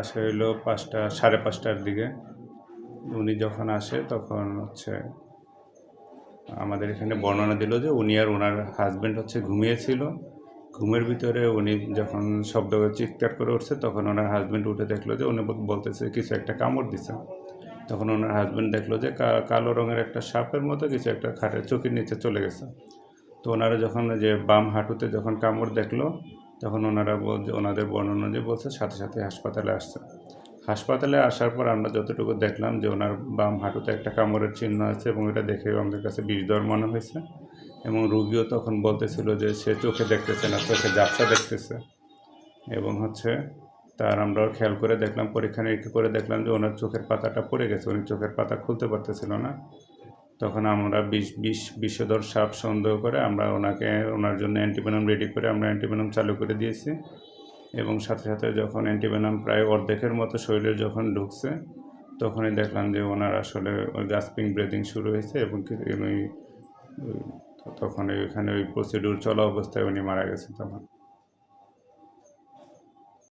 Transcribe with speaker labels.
Speaker 1: আসে হইলো ৫টা ৫:৩০টার দিকে। উনি যখন আসে তখন হচ্ছে আমাদের এখানে বর্ণনা দিল যে উনি আর ওনার হাজব্যান্ড হচ্ছে ঘুমিয়েছিল। ঘুমের ভিতরে উনি যখন শব্দ করে চিৎকার করে উঠছে তখন ওনার হাজব্যান্ড উঠে দেখলো যে উনি বলতেছে কিছু একটা কামড় দিছে। তখন ওনার হাজব্যান্ড দেখলো যে কালো রঙের একটা সাপের মতো কিছু একটা খাটের চৌকির নিচে চলে গেছে। তো ওনারা যখন যে বাম হাঁটুতে যখন কামড় দেখলো তখন ওনারা ওনাদের বর্ণনা অনুযায়ী বলছে সাথে সাথে হাসপাতালে আসছে। হাসপাতালে আসার পর আমরা যতটুকু দেখলাম যে ওনার বাম হাঁটুতে একটা কামড়ের চিহ্ন আছে এবং এটা দেখে আমাদের কাছে বিষধর মনে হয়েছে এবং রুগীও তখন বলতেছিল যে সে চোখে দেখতেছে না, চোখে ঝাপসা দেখতেছে এবং হচ্ছে তার আমরাও খেয়াল করে দেখলাম, পরীক্ষা নিরীক্ষা করে দেখলাম যে ওনার চোখের পাতাটা পড়ে গেছে, উনি চোখের পাতা খুলতে পারতেছিল না। তখন আমরা বিষধর সাপ সন্দেহ করে আমরা ওনার জন্য অ্যান্টিভেনম রেডি করে আমরা অ্যান্টিভেনম চালু করে দিয়েছি এবং সাথে সাথে যখন অ্যান্টিভেনম প্রায় অর্ধেকের মতো শরীরে যখন ঢুকছে তখনই দেখলাম যে ওনার আসলে ওই গাস্পিং ব্রিদিং শুরু হয়েছে এবং উনি তখন ওইখানে ওই প্রসিডিউর চলা অবস্থায় উনি মারা গেছেন তখন।